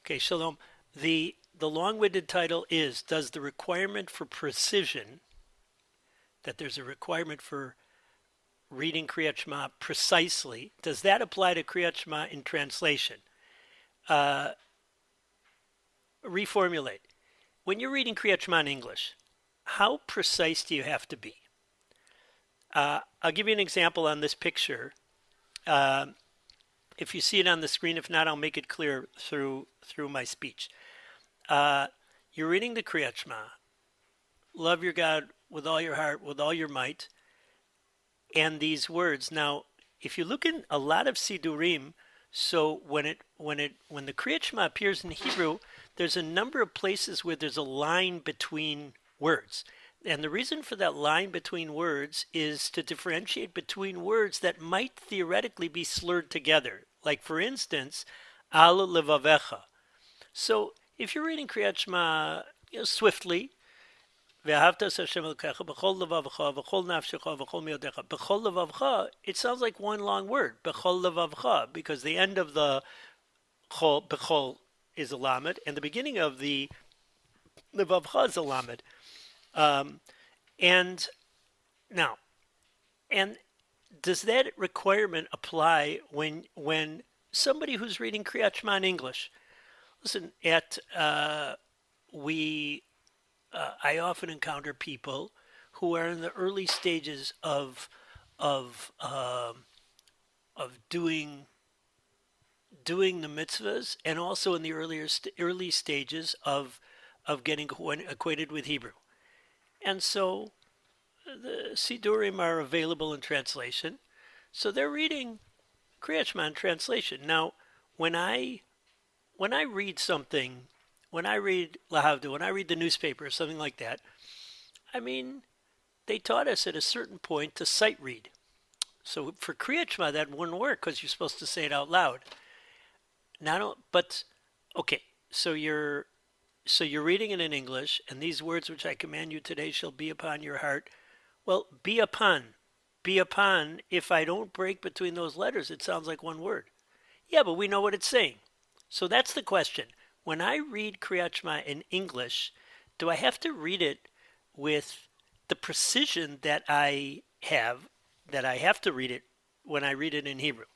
Okay, Shalom. The long-winded title is, does the requirement for precision, that there's a requirement for reading Kriat Shema precisely, does that apply to Kriat Shema in translation? Uh, Reformulate. When you're reading Kriat Shema in English, how precise do you have to be? I'll give you an example on this picture. Uh, if you see it on the screen, if not, I'll make it clear through my speech. You're reading the Kriat Shema. Love your God with all your heart, with all your might. And these words. Now, if you look in a lot of Sidurim, so when the Kriat Shema appears in Hebrew, there's a number of places where there's a line between words. And the reason for that line between words is to differentiate between words that might theoretically be slurred together. Like, for instance, al levavecha. So if you're reading Kriat Shema swiftly, it sounds like one long word, because the end of the chol is a lamed, and the beginning of the levavcha is a lamed. And now, and does that requirement apply when somebody who's reading Kriat Shema in English? Listen, I often encounter people who are in the early stages of doing the mitzvahs, and also in the early stages of getting acquainted with Hebrew. And so the Sidurim are available in translation. So they're reading Kriat Shema in translation. Now, when I read something, when I read Lahavdu, when I read the newspaper or something like that, I mean, they taught us at a certain point to sight read. So for Kriat Shema, that wouldn't work because you're supposed to say it out loud. But okay, so you're reading it in English, and these words which I command you today shall be upon your heart. Well, be upon. If I don't break between those letters, it sounds like one word. Yeah, but we know what it's saying. So that's the question. When I read Kriat Shema in English, do I have to read it with the precision that I have to read it when I read it in Hebrew?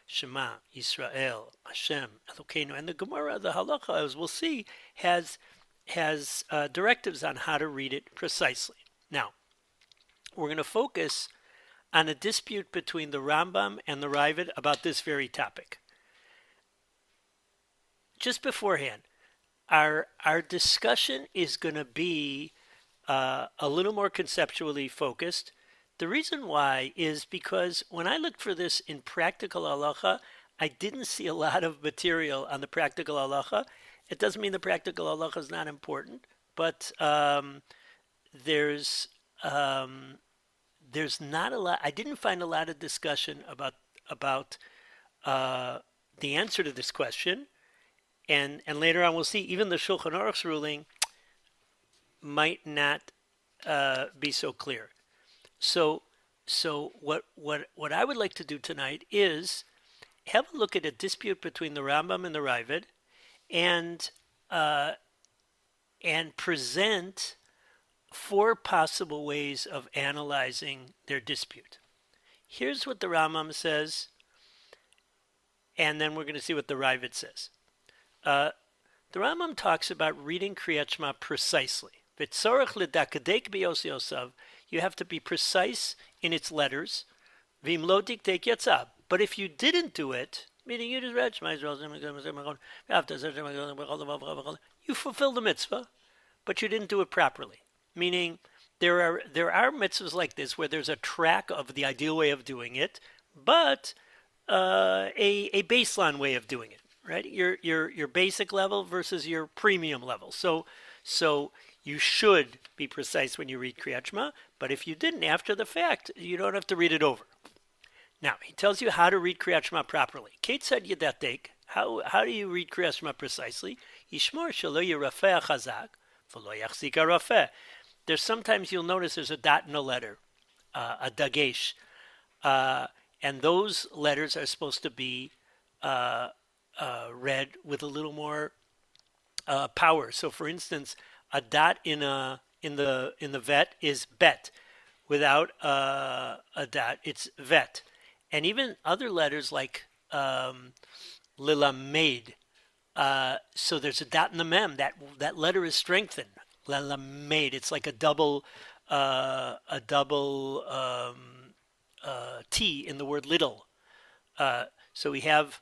Shema, Yisrael, Hashem, Elokeinu. And the Gemara, the Halacha, as we'll see, has directives on how to read it precisely. Now, we're going to focus on a dispute between the Rambam and the Ravid about this very topic. Just beforehand, our discussion is going to be a little more conceptually focused. The reason why is because when I looked for this in practical halacha, I didn't see a lot of material on the practical halacha. It doesn't mean the practical halacha is not important, but there's not a lot. I didn't find a lot of discussion about the answer to this question. And later on, we'll see even the Shulchan Aruch's ruling might not be so clear. So what I would like to do tonight is have a look at a dispute between the Rambam and the Ravid, and present 4 possible ways of analyzing their dispute. Here's what the Rambam says, and then we're going to see what the Ravid says. The Rambam talks about reading Kriat Shema precisely. You have to be precise in its letters. But if you didn't do it, meaning you just read Shema, you fulfilled the mitzvah, but you didn't do it properly. Meaning there are mitzvahs like this where there's a track of the ideal way of doing it, but a baseline way of doing it. Right, your basic level versus your premium level. So you should be precise when you read Kriat Shema, but if you didn't after the fact, you don't have to read it over. Now, he tells you how to read Kriat Shema properly. Kate said Yedatek, how do you read Kriat Shema precisely? Yishmor shelo yirafeh chazak, v'lo yachzik harafeh. There's sometimes you'll notice there's a dot in a letter, a dagesh, and those letters are supposed to be read with a little more power. So, for instance, a dot in the vet is bet. Without a dot, it's vet. And even other letters like lilamed. So there's a dot in the mem. That letter is strengthened. Lilamed. It's like a double T in the word little. So we have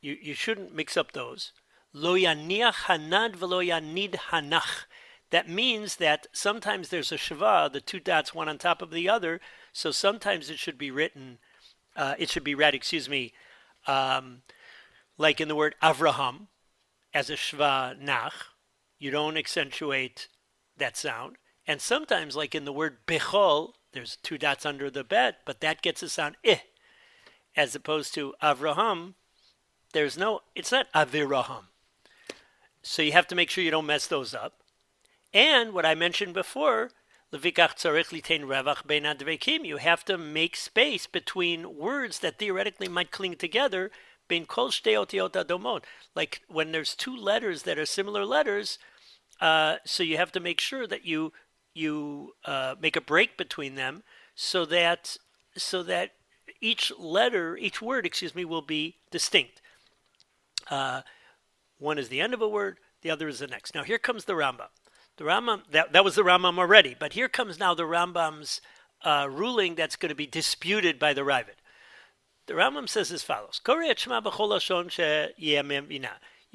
you shouldn't mix up those. Lo yaniach hanad v'lo yanid hanach. That means that sometimes there's a shava, the two dots, one on top of the other. So sometimes it should be written, read, like in the word Avraham, as a shva nach. You don't accentuate that sound. And sometimes, like in the word bechol, there's two dots under the bet, but that gets a sound as opposed to Avraham. It's not Aviraham. So you have to make sure you don't mess those up. And what I mentioned before, you have to make space between words that theoretically might cling together. Like when there's two letters that are similar letters, so you have to make sure that you make a break between them, so that each word, will be distinct. One is the end of a word, the other is the next. Now here comes the Rambam. The Rambam, that was the Rambam already, but here comes now the Rambam's ruling that's going to be disputed by the Ravid. The Rambam says as follows: You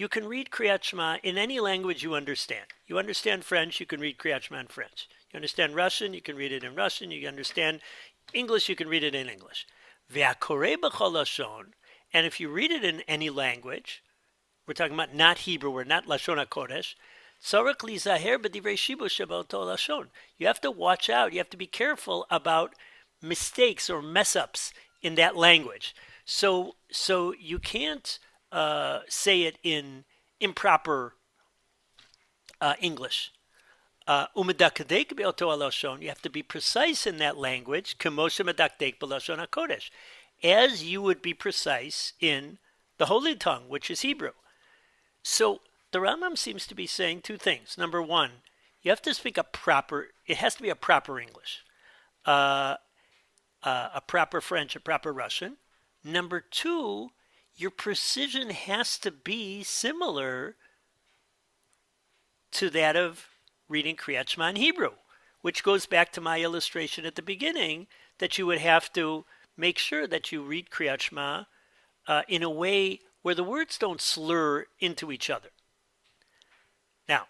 can read Kriat Shema in any language you understand. You understand French, you can read Kriat Shema in French. You understand Russian, you can read it in Russian. You understand English, you can read it in English. And if you read it in any language, we're talking about not Hebrew, we're not Lashon HaKodesh. You have to watch out. You have to be careful about mistakes or mess-ups in that language. So you can't say it in improper English. You have to be precise in that language, as you would be precise in the Holy Tongue, which is Hebrew. So the Rambam seems to be saying two things. Number one, it has to be a proper English, a proper French, a proper Russian. Number two, your precision has to be similar to that of reading Kriat Shema in Hebrew, which goes back to my illustration at the beginning, that you would have to make sure that you read Kriat Shema in a way where the words don't slur into each other. Now,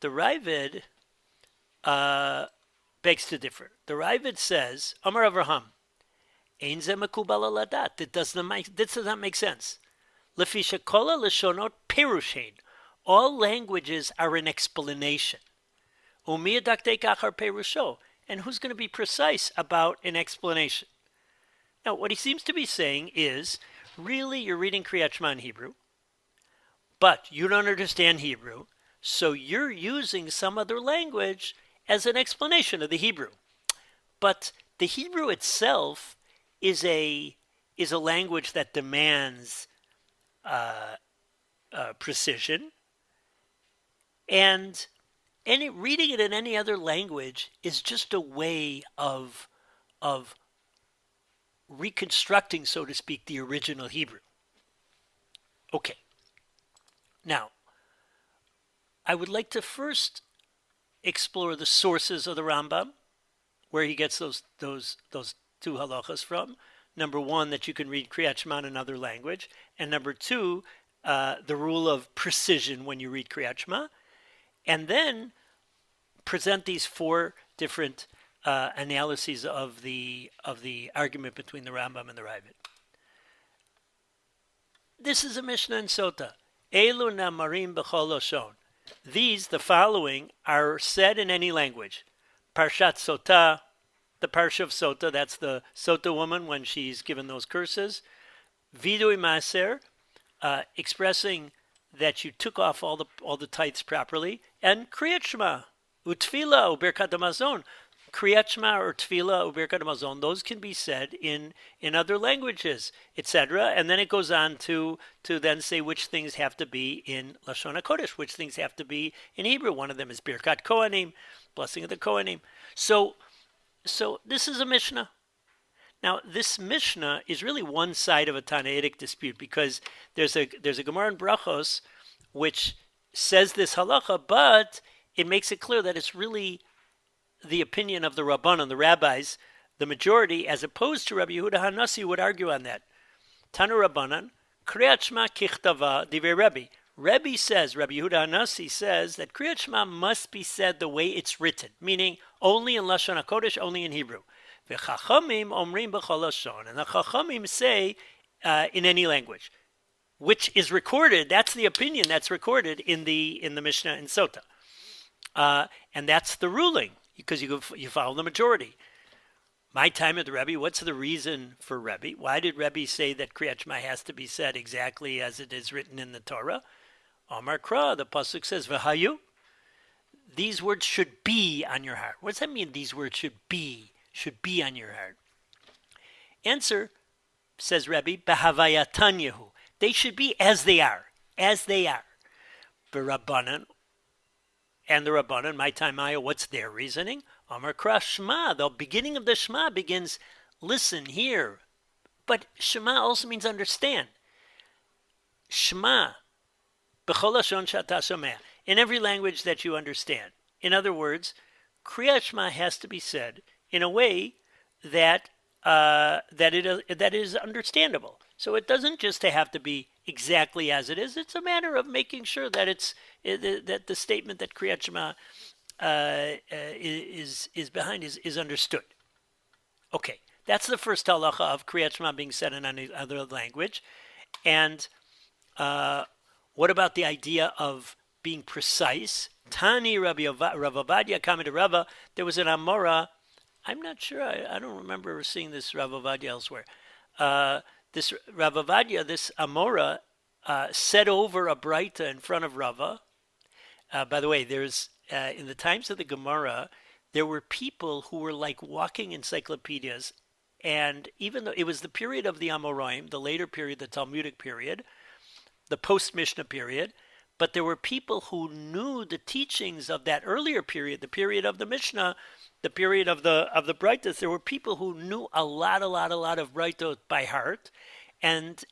the Ravid begs to differ. The Ravid says, Amar Avraham, Ein ze mekubal al hadat. This does not make sense. Lefi shekola leshonot perushein. All languages are an explanation. Umi yadaktek achar perusho. And who's going to be precise about an explanation? Now, what he seems to be saying is, really, you're reading Kriat Shema in Hebrew, but you don't understand Hebrew, so you're using some other language as an explanation of the Hebrew. But the Hebrew itself is a language that demands precision, and reading it in any other language is just a way of reconstructing, so to speak, the original Hebrew. Okay. Now, I would like to first explore the sources of the Rambam, where he gets those two halachas from. Number one, that you can read Kriat Shema in another language, and number two, the rule of precision when you read Kriat Shema, and then present these four different analyses of the argument between the Rambam and the Ravid. This is a Mishnah in Sota. Elu namarim b'chol lashon. These, the following, are said in any language. Parshat Sota, the Parsha of Sota, that's the Sota woman when she's given those curses. Vidui Maser, expressing that you took off all the tithes properly. And Kriat Shema, Utfila, Uberkat Hamazon, Kriat Shema or Tefillah or Birkat Hamazon, those can be said in other languages, etc. And then it goes on to then say which things have to be in Lashon HaKodesh, which things have to be in Hebrew. One of them is Birkat Kohanim, blessing of the Kohanim. So this is a Mishnah. Now, this Mishnah is really one side of a Tannaitic dispute because there's a Gemara in Brachos which says this halacha, but it makes it clear that it's really the opinion of the Rabbanan, the rabbis, the majority, as opposed to Rabbi Yehuda Hanasi, would argue on that. Tanu Rabbanan, Kriat Shema kichtava divrei Rabbi. Rabbi Yehuda Hanasi says that Kriat Shema must be said the way it's written, meaning only in Lashon HaKodesh, only in Hebrew. V'chachamim omrim b'chol lashon, and the Chachamim say in any language, which is recorded. That's the opinion that's recorded in the Mishnah in Sota, and that's the ruling because you follow the majority. My time at the Rebbe, what's the reason for Rebbe? Why did Rebbe say that Kriat Shema has to be said exactly as it is written in the Torah? Amar Kra, the pasuk says, V'hayu. These words should be on your heart. What does that mean, these words should be on your heart? Answer, says Rebbe, B'havayatan Yehu. They should be as they are. V'Rabbanan, and the Rabbanan, my time, Maya, what's their reasoning? Amar Kra Shema, the beginning of the Shema begins, listen, hear. But Shema also means understand. Shema, b'chol lashon she'ata shomea, in every language that you understand. In other words, Kriat Shema has to be said in a way that that is understandable. So it doesn't just have to be exactly as it is. It's a matter of making sure that that the statement that Kriat Shema is behind is understood. Okay, that's the first halacha of Kriat Shema being said in another language. And what about the idea of being precise? Tani Rav Ovadia coming to Rava. There was an Amora. I'm not sure. I don't remember seeing this Rav Ovadia elsewhere. This Rav Ovadia, this Amora, said over a Braita in front of Rava. By the way, there's in the times of the Gemara, there were people who were like walking encyclopedias, and even though it was the period of the Amoraim, the later period, the Talmudic period, the post-Mishnah period, but there were people who knew the teachings of that earlier period, the period of the Mishnah, the period of the Braitos. There were people who knew a lot of Braitos by heart, and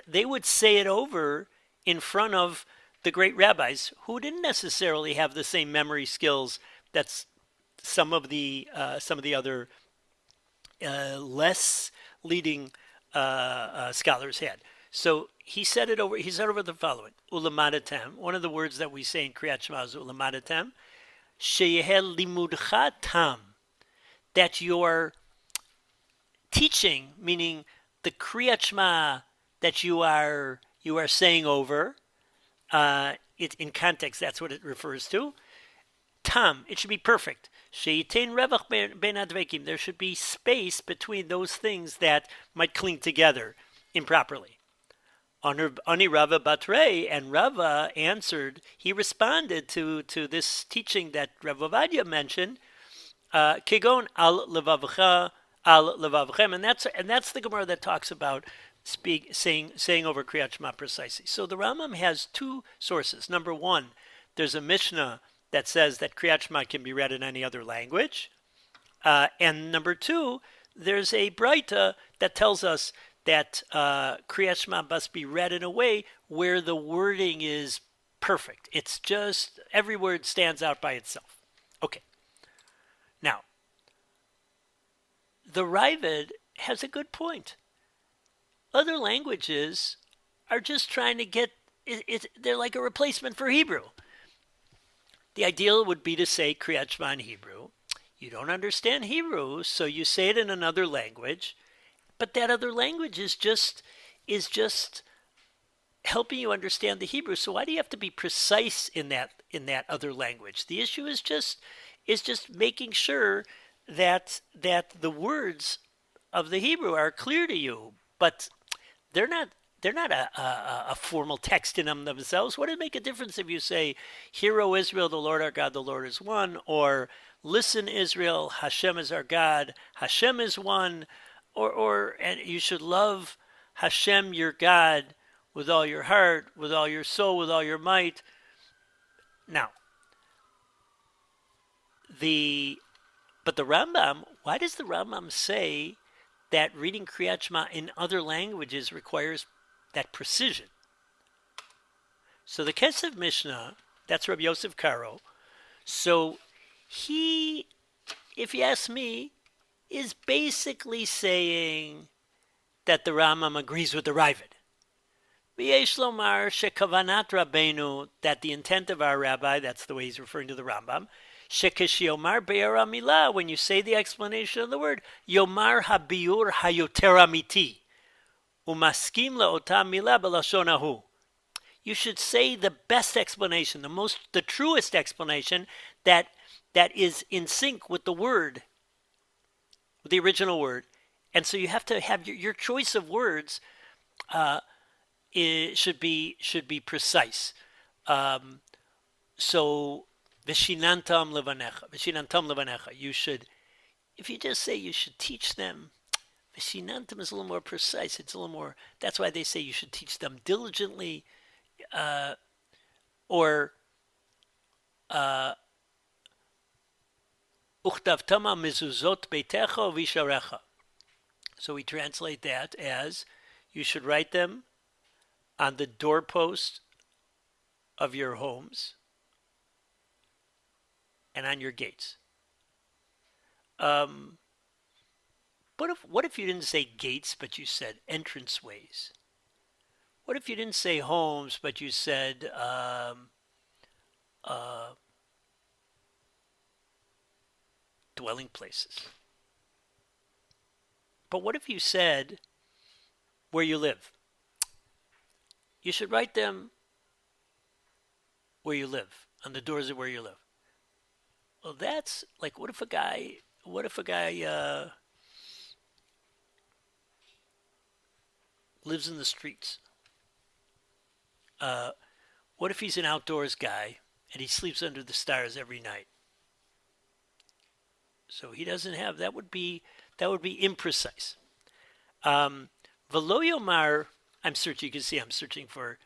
they would say it over in front of the great rabbis who didn't necessarily have the same memory skills that some of the other less leading scholars had. So he said over the following: Ulamadatem. One of the words that we say in Kriat Shema is Ulamadatem. Sheyehel limudcha tam. That your teaching, meaning the Kriat Shema that you are saying over, it in context that's what it refers to. Tam, it should be perfect. Sheyitain revach ben advekim. There should be space between those things that might cling together improperly. Ani Rava Batre, and Rava answered. He responded to this teaching that Rav Ovadia mentioned. Kegon al levavcha al levavchem, and that's the Gemara that talks about saying over Kriat Shema precisely. So the Rambam has two sources. Number one, there's a Mishnah that says that Kriat Shema can be read in any other language, and number two, there's a Braita that tells us that Kriat Shema must be read in a way where the wording is perfect. It's just, every word stands out by itself. Okay. Now, the Ravid has a good point. Other languages are just trying to get, they're like a replacement for Hebrew. The ideal would be to say Kriat Shema in Hebrew. You don't understand Hebrew, so you say it in another language. But that other language is just helping you understand the Hebrew. So why do you have to be precise in that other language? The issue is just making sure that the words of the Hebrew are clear to you. But they're a formal text in them themselves. What does it make a difference if you say, "Hear, O Israel, the Lord our God, the Lord is one," or "Listen, Israel, Hashem is our God, Hashem is one," or and you should love Hashem your God with all your heart, with all your soul, with all your might. Now, but the Rambam, why does the Rambam say that reading Kriat Shema in other languages requires that precision? So the Kesef Mishnah, that's Rabbi Yosef Karo. So he, if you ask me, is basically saying that the Rambam agrees with the Ravid. V'yesh lomar shekavanat Rabbeinu, that the intent of our rabbi, that's the way he's referring to the Rambam, shekeshiomar be'era milah, when you say the explanation of the word, yomar habiur hayoter amiti, umaskim laota milah b'lashon hahu. You should say the best explanation, the truest explanation that is in sync with the word, with the original word. And so you have to have your choice of words should be precise. So Vishinantam levanecha. You should, if you just say you should teach them, Vishinantam is a little more precise. It's a little more. That's why they say you should teach them diligently, or Uchtavtama mezuzot beitecha visharecha. So we translate that as, you should write them on the doorpost of your homes and on your gates. What if you didn't say gates, but you said entranceways? What if you didn't say homes, but you said dwelling places? But what if you said where you live? You should write them where you live, on the doors of where you live. Well, that's like, what if a guy lives in the streets? What if he's an outdoors guy and he sleeps under the stars every night? So he doesn't have, that would be imprecise. Velo Yomar, you can see I'm searching for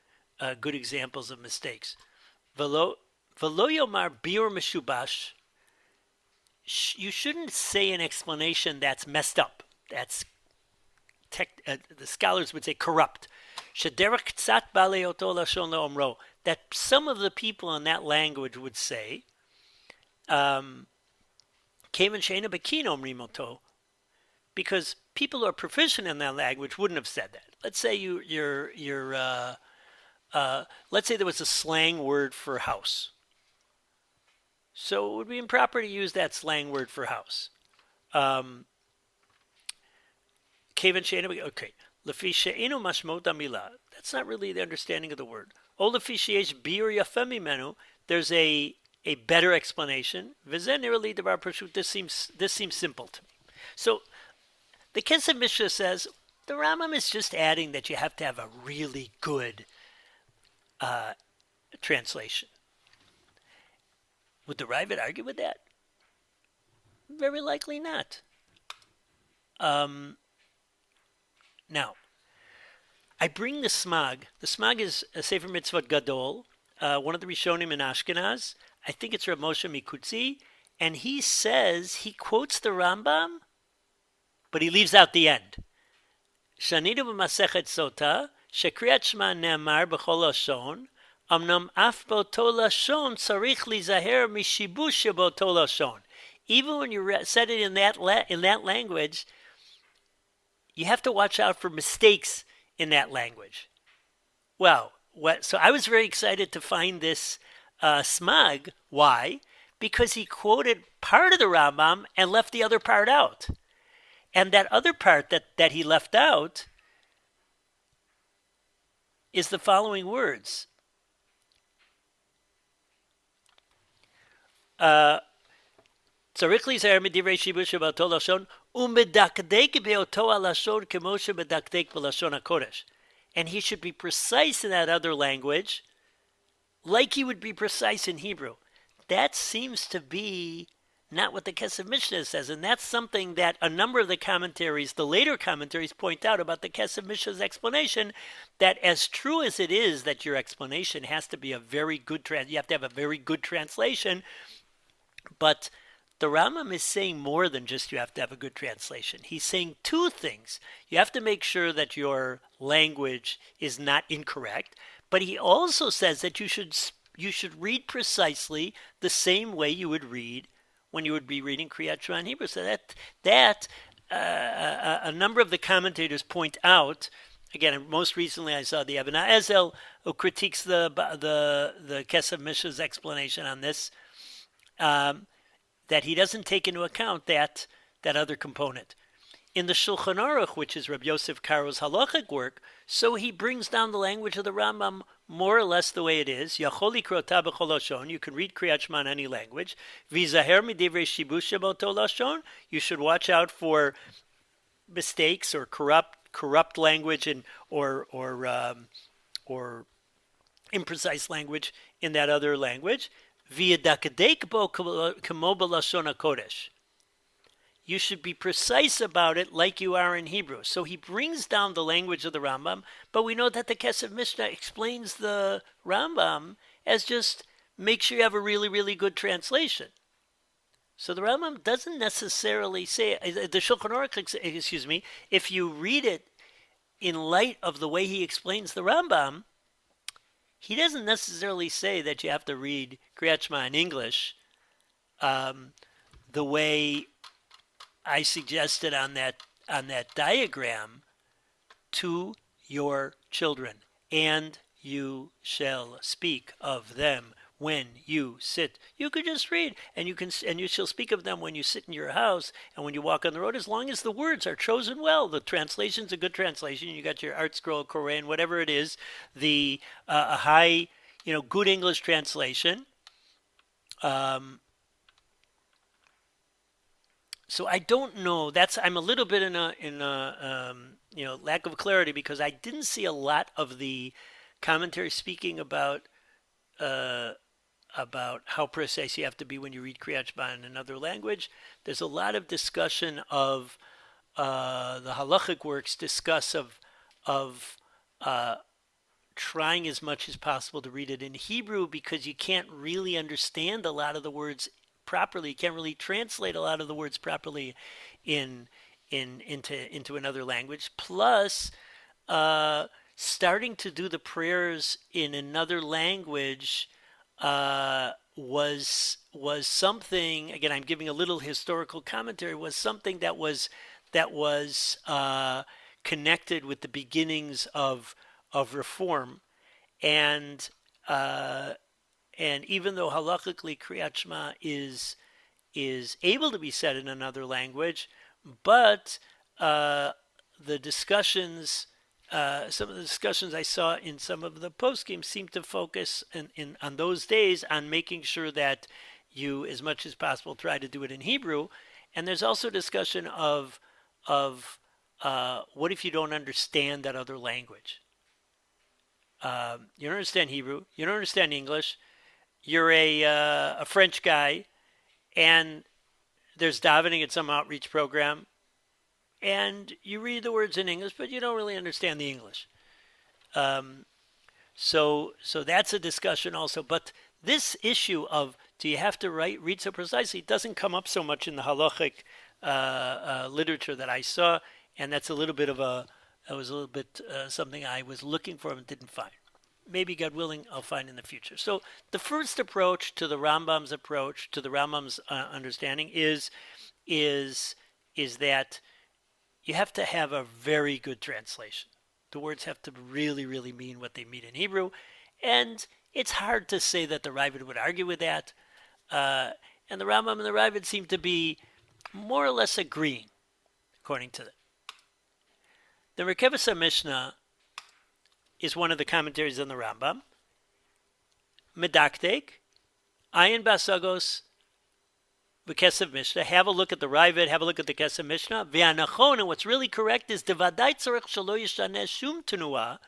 good examples of mistakes. Velo Yomar Biur Meshubash, you shouldn't say an explanation that's messed up. That's the scholars would say corrupt. Shederach Tzat Balei Oto Lashon Leomro, that some of the people in that language would say, Kevan Sheina Bekin Omrim Oto, because people who are proficient in that language wouldn't have said that. Let's say let's say there was a slang word for house. So it would be improper to use that slang word for house. Okay. Lefi she'enu mashmot hamila. That's not really the understanding of the word. O lefi sheyesh biur yafeh mimenu. There's a better explanation. V'zeh nirali davar pashut. This seems simple to me. So the Kesef Mishnah says the Rambam is just adding that you have to have a really good translation. Would the Ravid argue with that? Very likely not. Now, I bring the Smag. The Smag is a Sefer Mitzvot Gadol, one of the Rishonim in Ashkenaz. I think it's Rav Moshe Mikutzi, and he quotes the Rambam, but he leaves out the end. Shanidu b'masechet sota, shekriat shema ne'amar b'chol lashon, amnam af b'oto lashon tzarich lizaher mishibush b'oto lashon. Even when you said it in that language, you have to watch out for mistakes in that language. Well, so I was very excited to find this Smag. Why? Because he quoted part of the Rambam and left the other part out. And that other part that he left out is the following words. Tzarich lizaher midivrei shibush b'oto lashon umedakdek beoto halashon kemo shemedakdek b'lashon hakodesh. and he should be precise in that other language like he would be precise in Hebrew. That seems to be not what the Kesef Mishnah says, and that's something that a number of the commentaries, the later commentaries, point out about the Kesef Mishnah's explanation, that as true as it is that your explanation has to be a very good, you have to have a very good translation, but the Rambam is saying more than just you have to have a good translation. He's saying two things. You have to make sure that your language is not incorrect, but he also says that you should read precisely the same way you would read when you would be reading Kriat Shema in Hebrew. So that a number of the commentators point out. Again, most recently I saw the Ibn Ezel, who critiques the Kesef Mishnah's explanation on this. That he doesn't take into account that other component. In the Shulchan Aruch, which is Rabbi Yosef Karo's halachic work, so he brings down the language of the Rambam more or less the way it is. Yachol likrota b'chol lashon. You can read Kriyat Shema in any language. V'zaher midivrei shibush b'oto lashon. You should watch out for mistakes or corrupt language or imprecise language in that other language. V'yadakadek bo kamo b'lashon hakodesh. You should be precise about it like you are in Hebrew. So he brings down the language of the Rambam, but we know that the Kesef Mishnah explains the Rambam as just make sure you have a really, really good translation. So the Rambam doesn't necessarily say, the Shulchan Aruch, if you read it in light of the way he explains the Rambam, he doesn't necessarily say that you have to read Kriyat Shema in English the way I suggested on that diagram to your children. And you shall speak of them when you sit. You could just read, and you shall speak of them when you sit in your house and when you walk on the road, as long as the words are chosen well. The translation's a good translation. You got your Art Scroll Korean, whatever it is, the a high, good English translation. So I don't know. I'm a little bit in a lack of clarity, because I didn't see a lot of the commentary speaking about how precise you have to be when you read Kriyat Shema in another language. There's a lot of discussion of the halachic works discuss of trying as much as possible to read it in Hebrew, because you can't really understand a lot of the words properly. You can't really translate a lot of the words properly into another language. Plus, starting to do the prayers in another language was something. Again, I'm giving a little historical commentary. Was something that was connected with the beginnings of Reform, and even though halachically Kriyat Shema is able to be said in another language, but the discussions, some of the discussions I saw in some of the poskim seem to focus on those days on making sure that you, as much as possible, try to do it in Hebrew. And there's also discussion of what if you don't understand that other language? You don't understand Hebrew. You don't understand English. You're a French guy, and there's davening at some outreach program, and you read the words in English, but you don't really understand the English. So that's a discussion also. But this issue of do you have to read so precisely doesn't come up so much in the halachic literature that I saw, and that's a little bit something I was looking for and didn't find. Maybe, God willing, I'll find in the future. So the first approach to the Rambam's understanding is that you have to have a very good translation. The words have to really, really mean what they mean in Hebrew. And it's hard to say that the Rabbi would argue with that. And the Rambam and the Rabbi seem to be more or less agreeing, according to that. The Rekevus Mishnah is one of the commentaries on the Rambam. Medaktek, Ayin Basagos, the Kesef Mishnah. Have a look at the Ravid, have a look at the Kesef Mishnah. Ve'anachon, and what's really correct is Devadai tzarech shelo yishaneh shum tenua.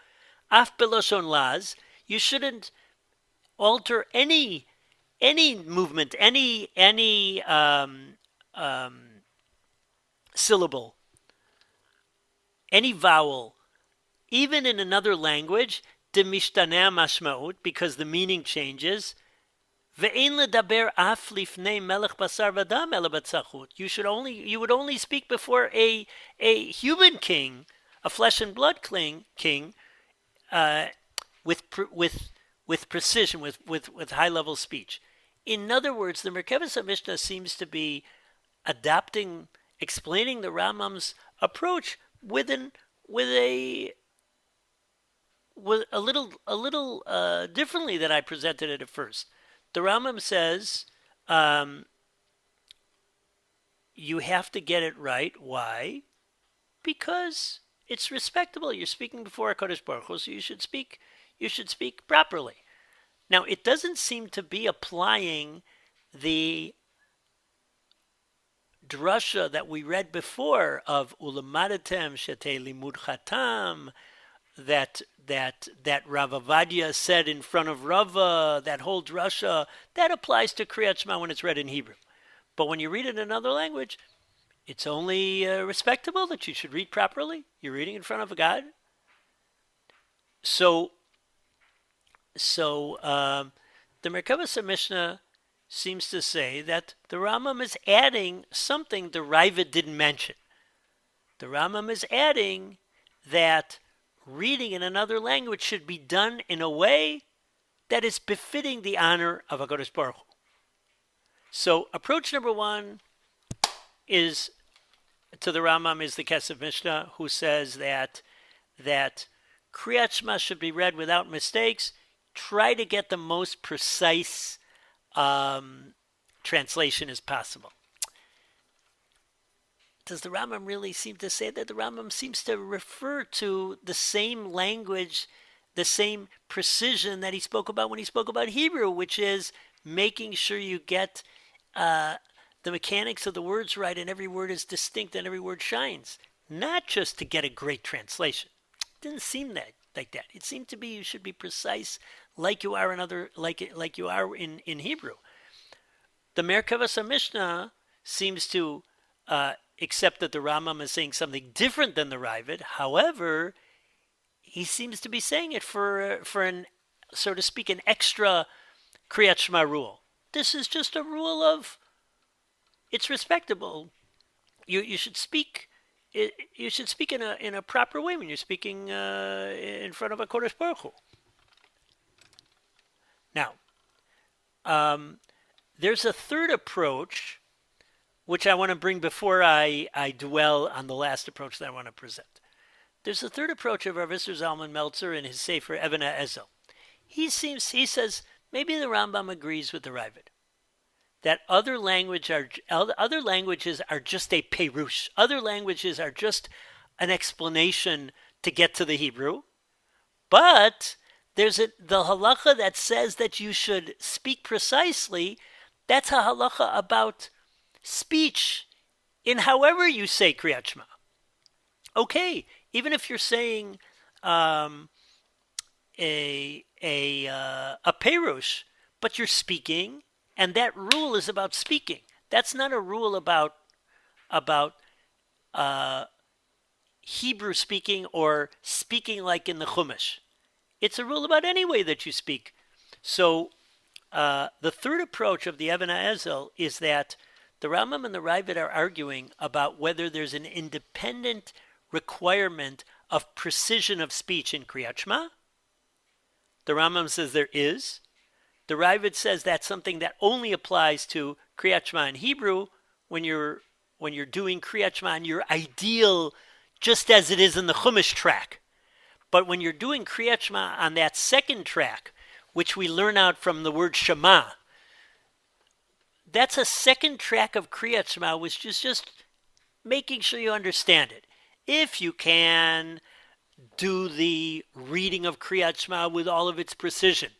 Af beloshon laz, you shouldn't alter any movement, any syllable, any vowel, even in another language, de mishtaneh mashmaut, because the meaning changes. Ve'ein ledaber af lifnei melech basar v'dam ela b'tzachut. You would only speak before a human king, a flesh and blood king, with precision, with high level speech. In other words, the Merkavas Mishnah seems to be explaining the Rambam's approach with a little differently than I presented it at first. The Rambam says you have to get it right. Why? Because it's respectable. You're speaking before HaKadosh Baruch Hu, so you should speak properly. Now, it doesn't seem to be applying the drasha that we read before of ulamadatem shetei limud chatam, that Rav Avadia said in front of Rava, that whole drasha, that applies to Kriat Shema when it's read in Hebrew. But when you read it in another language, it's only respectable that you should read properly. You're reading in front of a God. So the Merkavas Mishnah seems to say that the Rambam is adding something the Ravid didn't mention. The Rambam is adding that reading in another language should be done in a way that is befitting the honor of HaKadosh Baruch Hu. So approach number one is to the Rambam is the Kesef Mishnah, who says that Kriat Shema should be read without mistakes. Try to get the most precise translation as possible. Does the Rambam really seem to say that? The Rambam seems to refer to the same language, the same precision that he spoke about when he spoke about Hebrew, which is making sure you get the mechanics of the words right and every word is distinct and every word shines. Not just to get a great translation. It didn't seem like that. It seemed to be you should be precise like you are like you are in Hebrew. The Merkavas Mishnah seems to accept that the Rambam is saying something different than the Ravid. However, he seems to be saying it for an, so to speak, an extra Kriat Shema rule. This is just a rule of it's respectable. You should speak. You should speak in a proper way when you're speaking in front of a Kodesh Baruch Hu. Now, there's a third approach, which I want to bring before I dwell on the last approach that I want to present. There's a third approach of Rav Isser Zalman Meltzer in his Sefer Even HaEzel. He says maybe the Rambam agrees with the Ravid that other languages are just a perush. Other languages are just an explanation to get to the Hebrew. But there's the halacha that says that you should speak precisely. That's a halacha about speech in however you say Kriat Shema. Okay, even if you're saying a perush, but you're speaking, and that rule is about speaking. That's not a rule about Hebrew speaking or speaking like in the Chumash. It's a rule about any way that you speak. So the third approach of the Even HaEzel is that the Rambam and the Ravid are arguing about whether there's an independent requirement of precision of speech in Kriat Shema. The Rambam says there is. The Ravid says that's something that only applies to Kriat Shema in Hebrew when you're doing Kriat Shema in your ideal, just as it is in the Chumash track. But when you're doing Kriat Shema on that second track, which we learn out from the word Shema, that's a second track of Kriat Shema, which is just making sure you understand it. If you can, do the reading of Kriat Shema with all of its precision,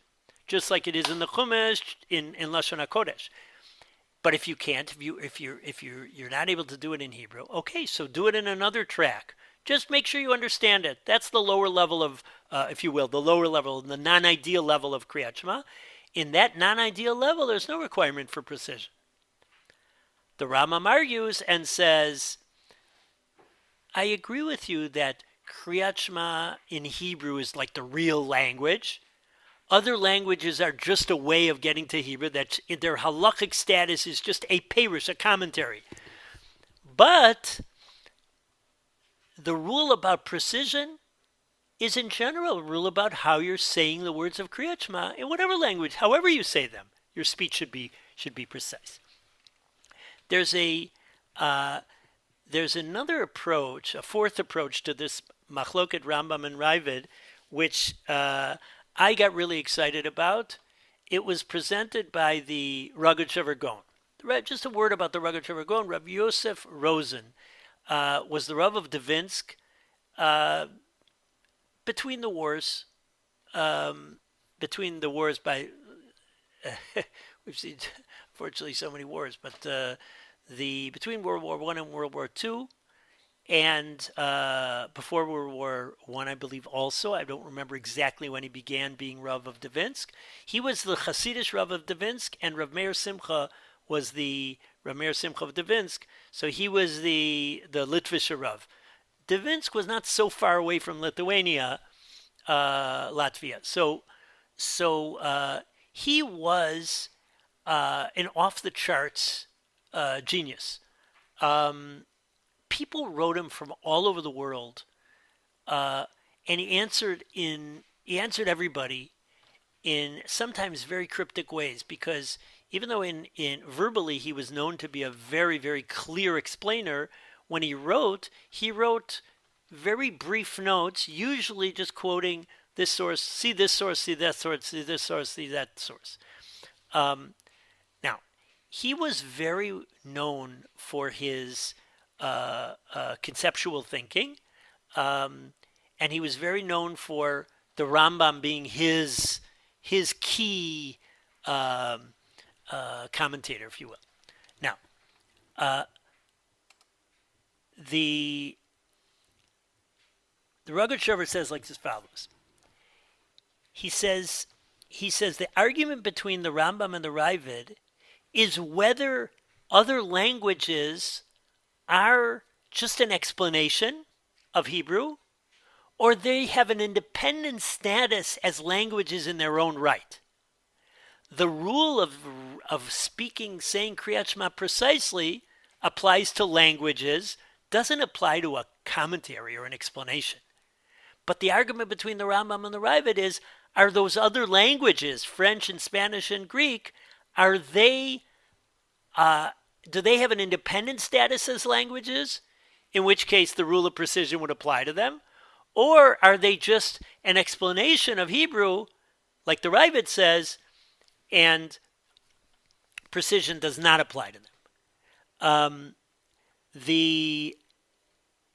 just like it is in the Chumash in Lashon HaKodesh. But if you can't, if you're not able to do it in Hebrew, okay, so do it in another track. Just make sure you understand it. That's the lower level of, if you will, the lower level, the non-ideal level of Kriat Shema. In that non-ideal level, there's no requirement for precision. The Rambam argues and says, I agree with you that Kriat Shema in Hebrew is like the real language. Other languages are just a way of getting to Hebrew, that their halachic status is just a perush, a commentary. But the rule about precision is in general a rule about how you're saying the words of Kriat Shema in whatever language, however you say them. Your speech should be precise. There's another approach, a fourth approach to this machloket Rambam and Ravid, which I got really excited about. It was presented by the Rogatchover Gaon. Just a word about the Rogatchover Gaon. Rabbi Yosef Rosen was the Rav of Dvinsk between the wars. By we've seen, unfortunately, so many wars, but between World War I and World War II, and before World War I believe also. I don't remember exactly when he began being Rav of Dvinsk. He was the Hasidish Rav of Dvinsk, and Rav Meir Simcha was the Rav Meir Simcha of Dvinsk. So he was the Litvische Rav. Dvinsk was not so far away from Lithuania, Latvia. So he was an off-the-charts genius. People wrote him from all over the world, and he answered everybody in sometimes very cryptic ways, because even though in verbally he was known to be a very, very clear explainer, when he wrote very brief notes, usually just quoting this source, see this source, see that source, see this source, see that source. Now, he was very known for his conceptual thinking, and he was very known for the Rambam being his key commentator, if you will. Now, the Rogatchover says like as follows. He says the argument between the Rambam and the Ravid is whether other languages are just an explanation of Hebrew, or they have an independent status as languages in their own right. The rule of saying Kriat Shema precisely applies to languages, doesn't apply to a commentary or an explanation. But the argument between the Rambam and the Ravid is, are those other languages, French and Spanish and Greek, do they have an independent status as languages, in which case the rule of precision would apply to them? Or are they just an explanation of Hebrew, like the Ravid says, and precision does not apply to them?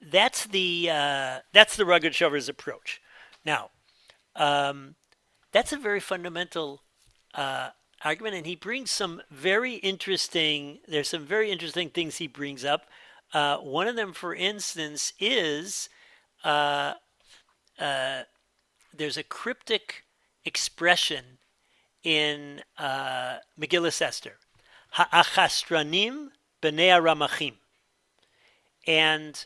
That's the Rogatchover's approach. Now, that's a very fundamental argument, and he brings some very interesting. There's some very interesting things he brings up. One of them, for instance, is there's a cryptic expression in Megillas Esther, Ha'achastranim b'nei Ramachim. And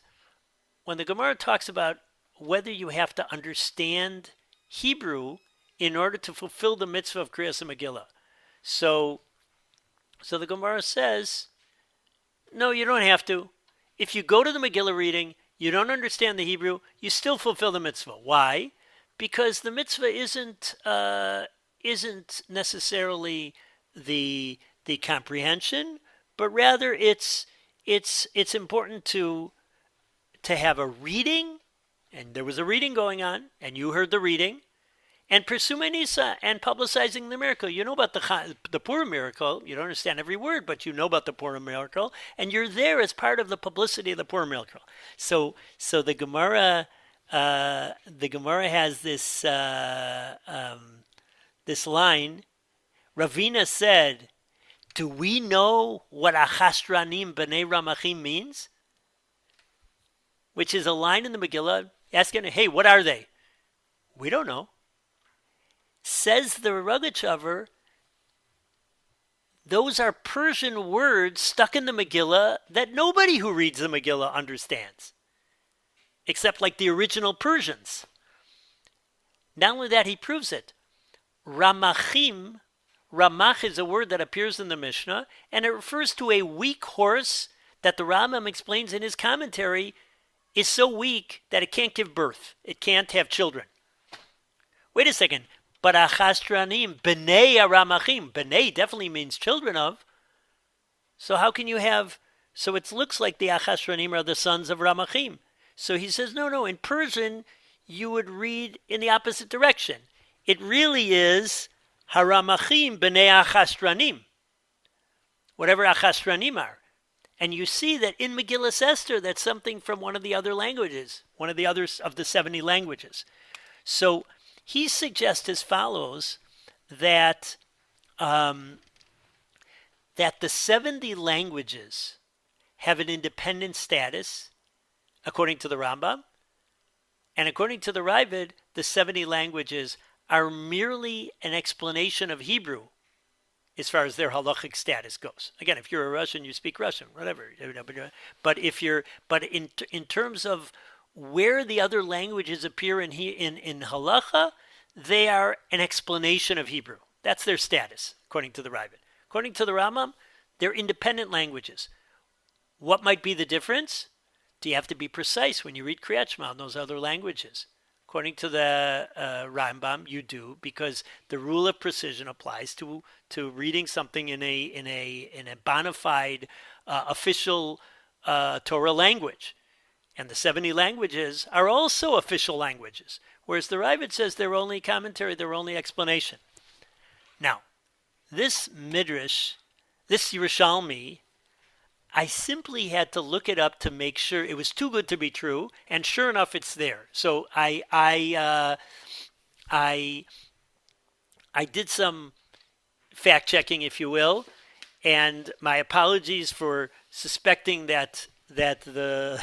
when the Gemara talks about whether you have to understand Hebrew in order to fulfill the mitzvah of Kriyas Megillah, so the Gemara says, no, you don't have to. If you go to the Megillah reading, you don't understand the Hebrew, you still fulfill the mitzvah. Why? Because the mitzvah isn't necessarily the comprehension, but rather it's important to have a reading, and there was a reading going on, and you heard the reading, and Persumei Nisa, and publicizing the miracle. You know about the Purim miracle. You don't understand every word, but you know about the Purim miracle, and you're there as part of the publicity of the Purim miracle. So the Gemara has this this line. Ravina said, "Do we know what Achastranim b'nei Ramachim means?" which is a line in the Megillah asking, hey, what are they? We don't know. Says the Rogachover, those are Persian words stuck in the Megillah that nobody who reads the Megillah understands, except like the original Persians. Not only that, he proves it. Ramachim, Ramach is a word that appears in the Mishnah, and it refers to a weak horse that the Rambam explains in his commentary is so weak that it can't give birth. It can't have children. Wait a second. But Achastranim, B'nei Aramachim. B'nei definitely means children of. So how can you have... So it looks like the Achastranim are the sons of Ramachim. So he says, no, in Persian, you would read in the opposite direction. It really is Haramachim B'nei Achastranim. Whatever Achastranim are. And you see that in Megillah Esther, that's something from one of the other languages. One of the others of the 70 languages. So... he suggests as follows that that the 70 languages have an independent status, according to the Rambam, and according to the Ravid, the 70 languages are merely an explanation of Hebrew as far as their halachic status goes. Again, if you're a Russian, you speak Russian, whatever. But in terms of where the other languages appear in halacha, they are an explanation of Hebrew. That's their status, according to the Ravid. According to the Rambam, they're independent languages. What might be the difference? Do you have to be precise when you read Kriat Shema in those other languages? According to the Rambam, you do, because the rule of precision applies to reading something in a bona fide official Torah language. And the 70 languages are also official languages, whereas the Ravid says they're only commentary, they're only explanation. Now, this Midrash, this Yerushalmi, I simply had to look it up to make sure it was too good to be true, and sure enough, it's there. So I did some fact checking, if you will, and my apologies for suspecting that the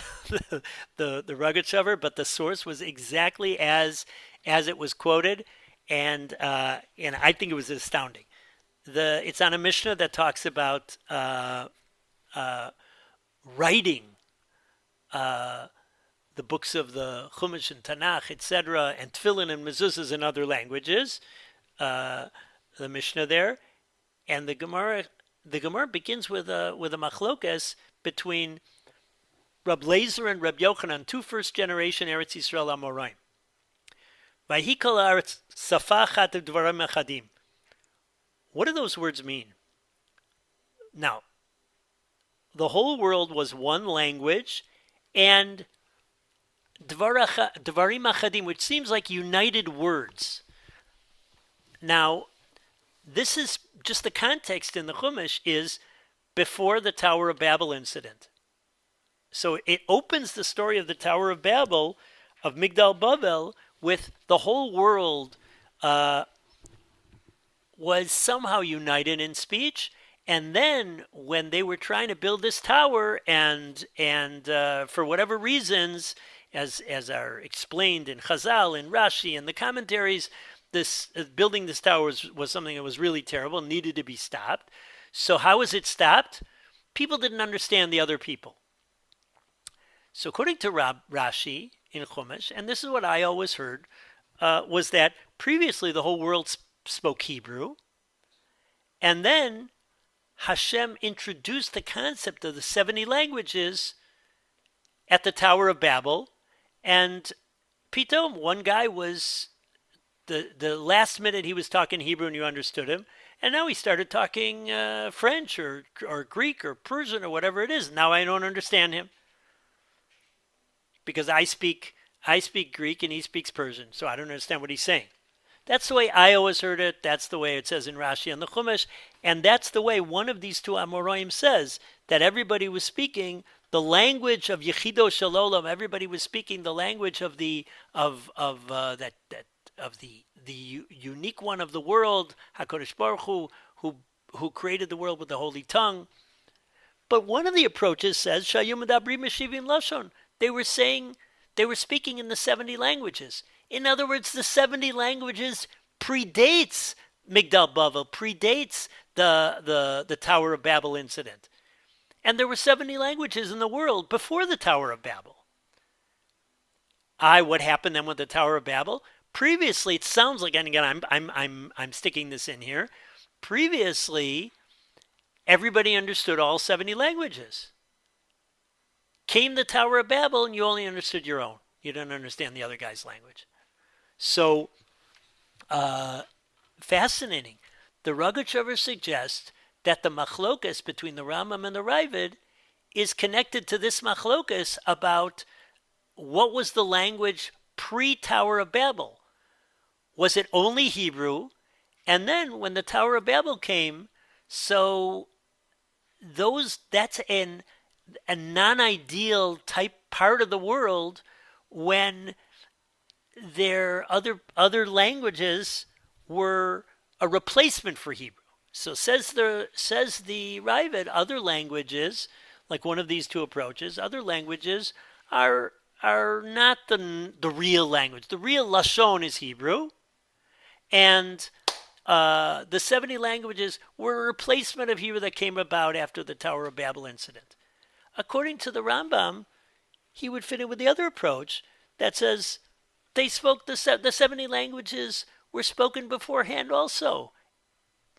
Rogachover, but the source was exactly as it was quoted, and I think it was astounding. It's on a Mishnah that talks about writing the books of the Chumash and Tanakh, etc., and Tefillin and Mezuzahs in other languages. The Mishnah there, and the Gemara begins with a machlokas between Rab Lezer and Rab Yochanan, two first-generation Eretz Yisrael Amoraim. Vayikol haaretz safa achat u'dvarim achadim. What do those words mean? Now, the whole world was one language, and dvarim achadim, which seems like united words. Now, this is just the context in the Chumash is before the Tower of Babel incident. So it opens the story of the Tower of Babel, of Migdal Bavel, with the whole world was somehow united in speech. And then when they were trying to build this tower, and for whatever reasons, as are explained in Chazal, in Rashi, and the commentaries, this building this tower was something that was really terrible and needed to be stopped. So how was it stopped? People didn't understand the other people. So according to Rashi in Chumash, and this is what I always heard, was that previously the whole world spoke Hebrew, and then Hashem introduced the concept of the 70 languages at the Tower of Babel, and Pitom, one guy was, the last minute he was talking Hebrew and you understood him, and now he started talking French or Greek or Persian or whatever it is. Now I don't understand him, because I speak Greek and he speaks Persian, so I don't understand what he's saying. That's the way I always heard it. That's the way it says in Rashi and the Chumash. And that's the way one of these two Amoraim says, that everybody was speaking the language of Yechido Shalom. Everybody was speaking the language of the unique one of the world, HaKadosh Baruch Hu, who created the world with the holy tongue. But one of the approaches says, Shayum Medabrim Meshivim Lashon, They were saying they were speaking in the 70 languages. In other words, the 70 languages predates Migdal Bavel, predates the Tower of Babel incident. And there were 70 languages in the world before the Tower of Babel. What happened then with the Tower of Babel? Previously, it sounds like, and again, I'm sticking this in here. Previously, everybody understood all 70 languages. Came the Tower of Babel, and you only understood your own. You didn't understand the other guy's language. So, fascinating. The Rogachover suggests that the machlokas between the Rambam and the Ravid is connected to this machlokas about what was the language pre-Tower of Babel. Was it only Hebrew? And then when the Tower of Babel came, so that's a non-ideal type part of the world when their other languages were a replacement for Hebrew. So says the Ravid, other languages, like one of these two approaches, other languages are not the real language. The real Lashon is Hebrew, and the 70 languages were a replacement of Hebrew that came about after the Tower of Babel incident. According to the Rambam, he would fit in with the other approach that says they spoke the 70 languages were spoken beforehand also.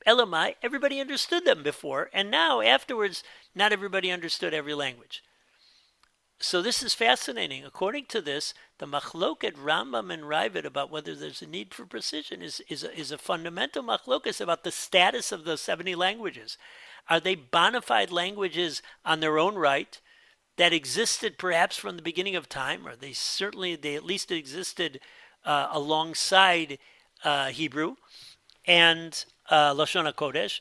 Elamai, everybody understood them before, and now afterwards, not everybody understood every language. So this is fascinating. According to this, the machloket Rambam and Ravid about whether there's a need for precision is a fundamental machlokas about the status of the 70 languages. Are they bona fide languages on their own right that existed perhaps from the beginning of time, or they at least existed alongside Hebrew and Lashon HaKodesh,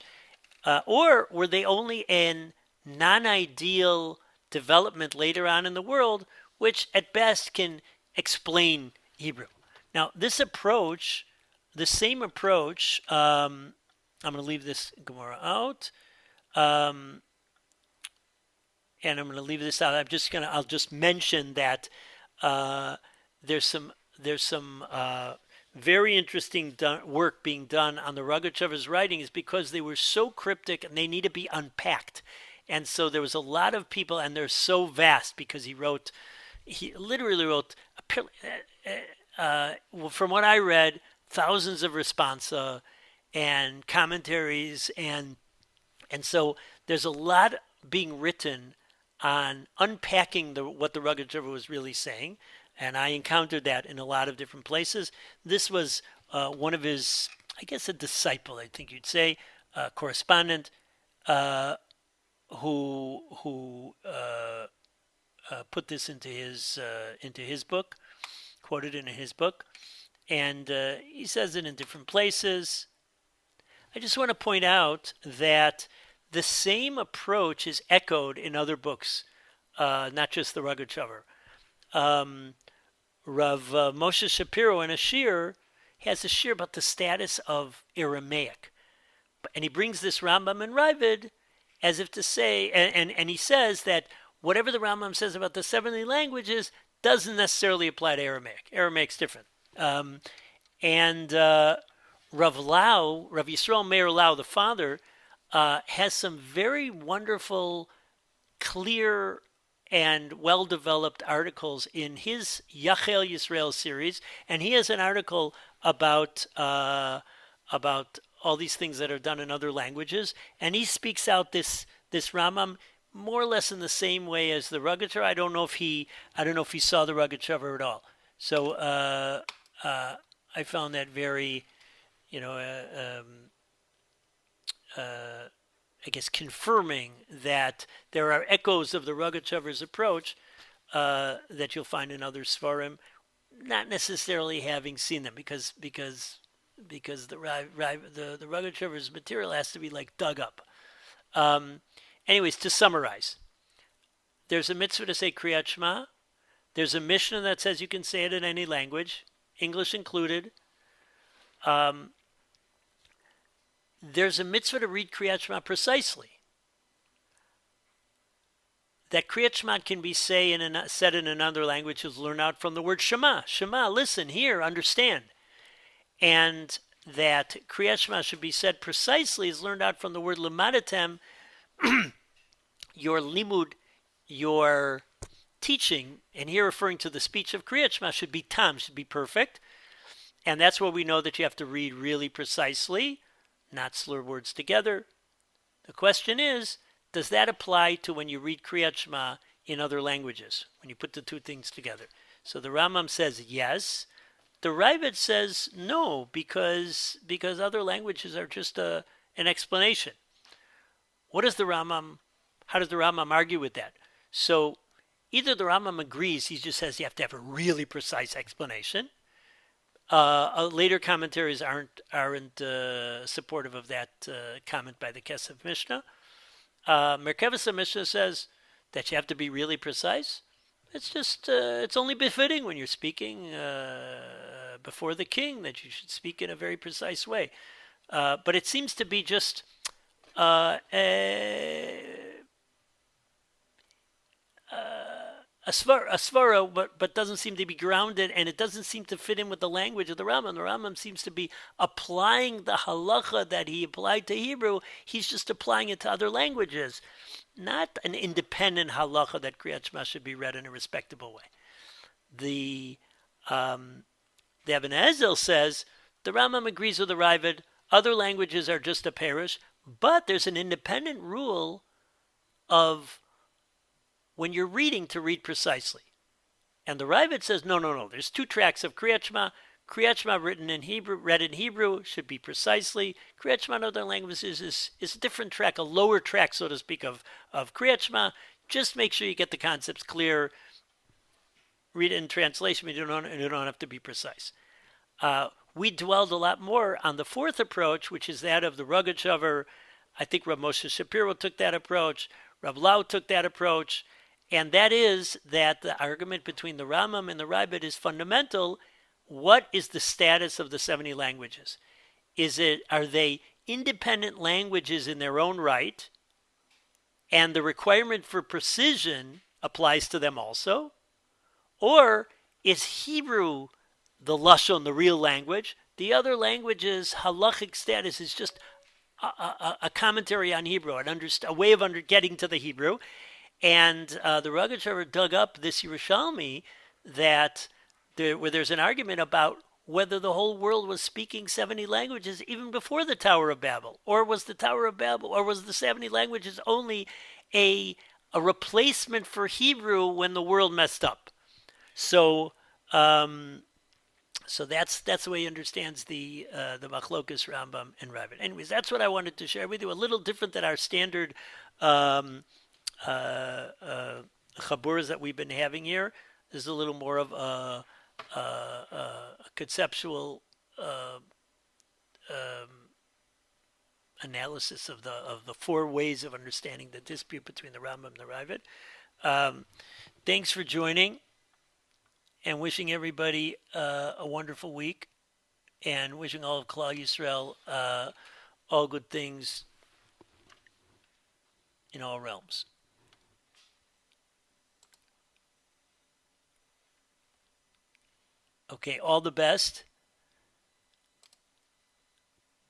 or were they only an non-ideal development later on in the world, which at best can explain Hebrew? Now, this approach, the same approach, I'm going to leave this Gemara out, and I'm going to leave this out. I'll just mention that there's some very interesting work being done on the Rogachover's writings because they were so cryptic and they need to be unpacked. And so there was a lot of people, and they're so vast because he literally wrote, from what I read, thousands of responsa and commentaries, and so there's a lot being written on unpacking what the Rogachover was really saying. And I encountered that in a lot of different places. This was one of his, I guess, a disciple, I think you'd say, correspondent, who put this into his book, quoted it in his book, and he says it in different places. I just want to point out that the same approach is echoed in other books, not just the Rogachover. Rav Moshe Shapiro in a shir has a shir about the status of Aramaic. And he brings this Rambam and Ravid as if to say, and he says that whatever the Rambam says about the 70 languages doesn't necessarily apply to Aramaic. Aramaic's different. Rav Yisrael Meir Lau, the father, has some very wonderful, clear, and well-developed articles in his Yachel Yisrael series, and he has an article about all these things that are done in other languages, and he speaks out this Rambam more or less in the same way as the Rogachover. I don't know if he saw the Rogachover at all. So I found that very, I guess, confirming that there are echoes of the Rogachover's approach that you'll find in other Sfarim, not necessarily having seen them, because the Rogachover's material has to be like dug up. Anyways, to summarize, there's a mitzvah to say Kriat Shema. There's a Mishnah that says you can say it in any language, English included. There's a mitzvah to read Kriat Shema precisely. that Kriat Shema can be said in another language is learned out from the word Shema. Shema, listen, hear, understand. And that Kriat Shema should be said precisely is learned out from the word limadatem, your limud, your teaching, and here referring to the speech of Kriat Shema, should be tam, should be perfect. And that's where we know that you have to read really precisely, not slur words together. The question is, does that apply to when you read Kriat Shema in other languages, when you put the two things together? So the Rambam says yes. The Rabbi says no, because other languages are just an explanation. How does the Rambam argue with that? So either the Rambam agrees, he just says you have to have a really precise explanation. Later commentaries aren't supportive of that comment by the Kesef Mishnah. Merkavas Mishnah says that you have to be really precise. It's just it's only befitting when you're speaking before the king that you should speak in a very precise way. But it seems to be just a svara, but doesn't seem to be grounded, and it doesn't seem to fit in with the language of the Rambam. The Rambam seems to be applying the halacha that he applied to Hebrew. He's just applying it to other languages, not an independent halacha that Kriat Shema should be read in a respectable way. The Ibn Ezel says the Rambam agrees with the Ravid. Other languages are just a parish, but there's an independent rule of when you're reading to read precisely. And the Ravid says, no. There's two tracks of Kriat Shema. Kriat Shema read in Hebrew, should be precisely. Kriat Shema in other languages is a different track, a lower track, so to speak, of Kriat Shema. Just make sure you get the concepts clear. Read it in translation, you don't have to be precise. We dwelled a lot more on the fourth approach, which is that of the Rogatchover. I think Rav Moshe Shapiro took that approach. Rav Lau took that approach. And that is that the argument between the Rambam and the Ravid is fundamental. What is the status of the 70 languages? Are they independent languages in their own right? And the requirement for precision applies to them also? Or is Hebrew the Lashon, the real language? The other languages' halachic status is just a commentary on Hebrew, a way of getting to the Hebrew. And the Rogatchover dug up this Yerushalmi where there's an argument about whether the whole world was speaking 70 languages even before the Tower of Babel, or was the 70 languages only a replacement for Hebrew when the world messed up? So that's the way he understands the Machlokas, Rambam, and Ravid. Anyways, that's what I wanted to share with you. A little different than our standard Chaburas that we've been having here. This is a little more of a conceptual analysis of the four ways of understanding the dispute between the Rambam and the Ravid. Thanks for joining, and wishing everybody a wonderful week, and wishing all of Klal Yisrael all good things in all realms. Okay, all the best.